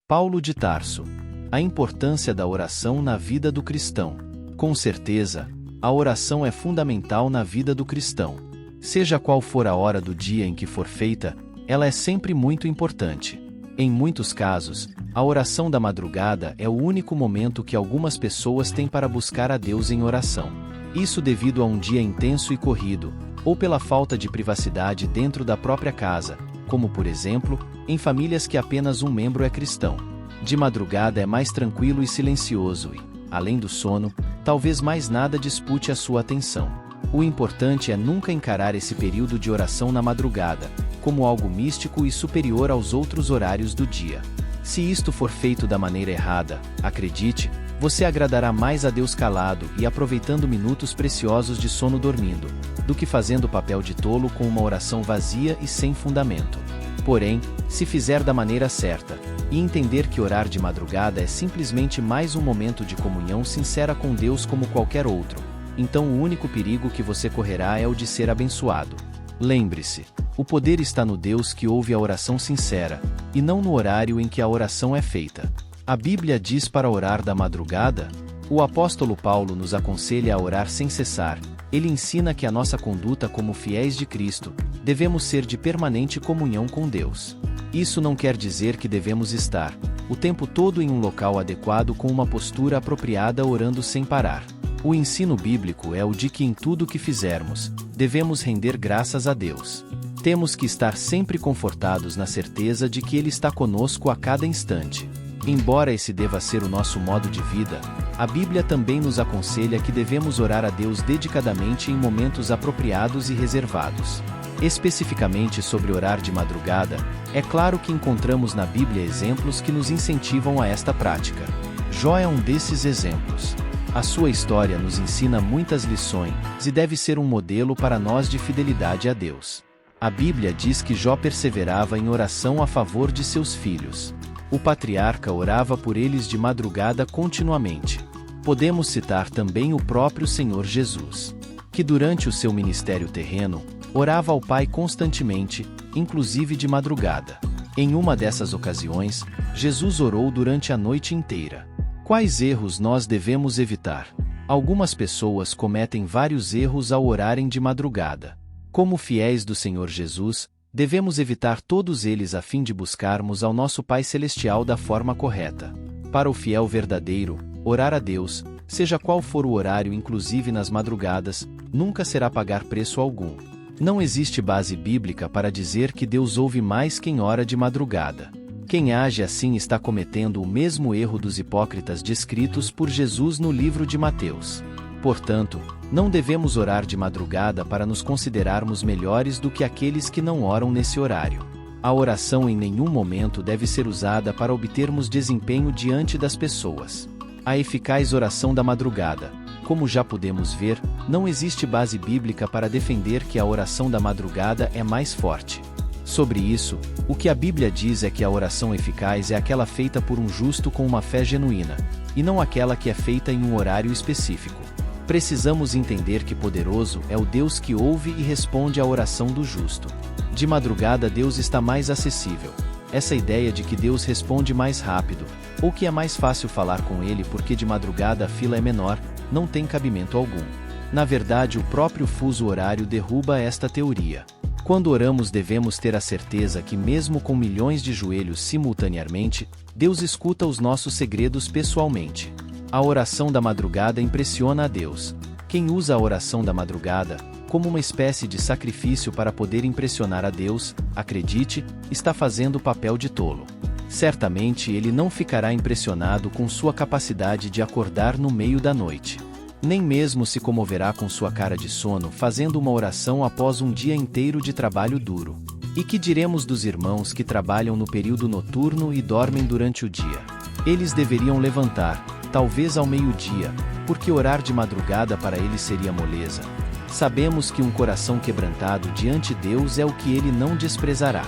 Paulo de Tarso. A importância da oração na vida do cristão. Com certeza, a oração é fundamental na vida do cristão. Seja qual for a hora do dia em que for feita, ela é sempre muito importante. Em muitos casos, a oração da madrugada é o único momento que algumas pessoas têm para buscar a Deus em oração. Isso devido a um dia intenso e corrido, ou pela falta de privacidade dentro da própria casa, como por exemplo, em famílias que apenas um membro é cristão. De madrugada é mais tranquilo e silencioso e, além do sono, talvez mais nada dispute a sua atenção. O importante é nunca encarar esse período de oração na madrugada como algo místico e superior aos outros horários do dia. Se isto for feito da maneira errada, acredite, você agradará mais a Deus calado e aproveitando minutos preciosos de sono dormindo, do que fazendo o papel de tolo com uma oração vazia e sem fundamento. Porém, se fizer da maneira certa, e entender que orar de madrugada é simplesmente mais um momento de comunhão sincera com Deus como qualquer outro, então o único perigo que você correrá é o de ser abençoado. Lembre-se, o poder está no Deus que ouve a oração sincera, e não no horário em que a oração é feita. A Bíblia diz para orar da madrugada. O apóstolo Paulo nos aconselha a orar sem cessar. Ele ensina que a nossa conduta como fiéis de Cristo, devemos ser de permanente comunhão com Deus. Isso não quer dizer que devemos estar, o tempo todo em um local adequado com uma postura apropriada orando sem parar. O ensino bíblico é o de que em tudo o que fizermos, devemos render graças a Deus. Temos que estar sempre confortados na certeza de que Ele está conosco a cada instante. Embora esse deva ser o nosso modo de vida, a Bíblia também nos aconselha que devemos orar a Deus dedicadamente em momentos apropriados e reservados. Especificamente sobre orar de madrugada, é claro que encontramos na Bíblia exemplos que nos incentivam a esta prática. Jó é um desses exemplos. A sua história nos ensina muitas lições e deve ser um modelo para nós de fidelidade a Deus. A Bíblia diz que Jó perseverava em oração a favor de seus filhos. O patriarca orava por eles de madrugada continuamente. Podemos citar também o próprio Senhor Jesus, que durante o seu ministério terreno, orava ao Pai constantemente, inclusive de madrugada. Em uma dessas ocasiões, Jesus orou durante a noite inteira. Quais erros nós devemos evitar? Algumas pessoas cometem vários erros ao orarem de madrugada. Como fiéis do Senhor Jesus, devemos evitar todos eles a fim de buscarmos ao nosso Pai Celestial da forma correta. Para o fiel verdadeiro, orar a Deus, seja qual for o horário inclusive nas madrugadas, nunca será pagar preço algum. Não existe base bíblica para dizer que Deus ouve mais quem ora de madrugada. Quem age assim está cometendo o mesmo erro dos hipócritas descritos por Jesus no livro de Mateus. Portanto, não devemos orar de madrugada para nos considerarmos melhores do que aqueles que não oram nesse horário. A oração em nenhum momento deve ser usada para obtermos desempenho diante das pessoas. A eficaz oração da madrugada, como já podemos ver, não existe base bíblica para defender que a oração da madrugada é mais forte. Sobre isso, o que a Bíblia diz é que a oração eficaz é aquela feita por um justo com uma fé genuína, e não aquela que é feita em um horário específico. Precisamos entender que poderoso é o Deus que ouve e responde à oração do justo. De madrugada Deus está mais acessível. Essa ideia de que Deus responde mais rápido, ou que é mais fácil falar com Ele porque de madrugada a fila é menor, não tem cabimento algum. Na verdade, o próprio fuso horário derruba esta teoria. Quando oramos devemos ter a certeza que mesmo com milhões de joelhos simultaneamente, Deus escuta os nossos segredos pessoalmente. A oração da madrugada impressiona a Deus. Quem usa a oração da madrugada, como uma espécie de sacrifício para poder impressionar a Deus, acredite, está fazendo o papel de tolo. Certamente ele não ficará impressionado com sua capacidade de acordar no meio da noite. Nem mesmo se comoverá com sua cara de sono fazendo uma oração após um dia inteiro de trabalho duro. E que diremos dos irmãos que trabalham no período noturno e dormem durante o dia? Eles deveriam levantar, talvez ao meio-dia, porque orar de madrugada para eles seria moleza. Sabemos que um coração quebrantado diante de Deus é o que Ele não desprezará.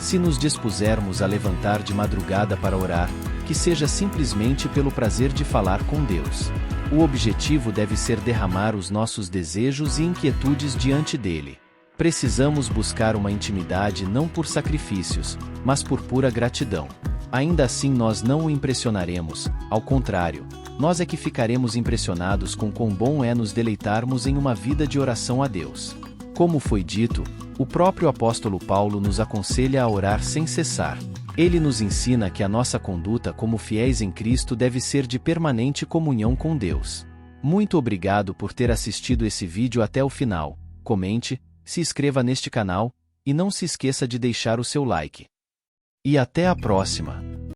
Se nos dispusermos a levantar de madrugada para orar, que seja simplesmente pelo prazer de falar com Deus. O objetivo deve ser derramar os nossos desejos e inquietudes diante dele. Precisamos buscar uma intimidade não por sacrifícios, mas por pura gratidão. Ainda assim nós não o impressionaremos, ao contrário, nós é que ficaremos impressionados com quão bom é nos deleitarmos em uma vida de oração a Deus. Como foi dito, o próprio apóstolo Paulo nos aconselha a orar sem cessar. Ele nos ensina que a nossa conduta como fiéis em Cristo deve ser de permanente comunhão com Deus. Muito obrigado por ter assistido esse vídeo até o final. Comente, se inscreva neste canal, e não se esqueça de deixar o seu like. E até a próxima!